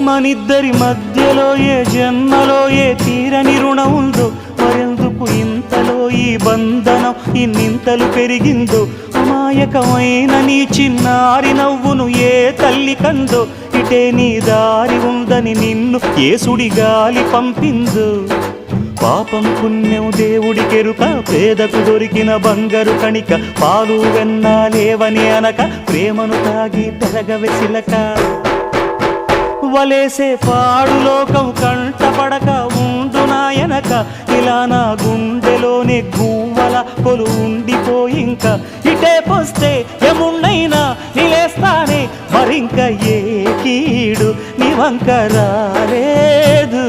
మనిద్దరి మధ్యలో ఏ జన్మలో ఏ తీరని రుణం ఉందో, మరెందుకు ఇంతలో ఈ బంధనం ఇన్నింతలు పెరిగిందో, అమాయకమైన నీ చిన్నారి నవ్వును ఏ తల్లి కందో, ఇటే నీ దారి ఉందని నిన్ను ఏ సుడి గాలి పంపిందో. పాపం పుణ్యం దేవుడికెరుక, పేదకు దొరికిన బంగారు కణిక, పాలు వెన్నాలేవని అనక ప్రేమను తాగి పెరగవెసిలక. వలేసే పాడు లోకం కంటపడక ఉండు నాయనక, ఇలా నా గుండెలోనే గువ్వల కొలు ఉండిపోయింక. ఇటే పోస్తే ఎమున్నైనా నిలేస్తానే, మరింక ఏ కీడు నీ వంక రాలేదు.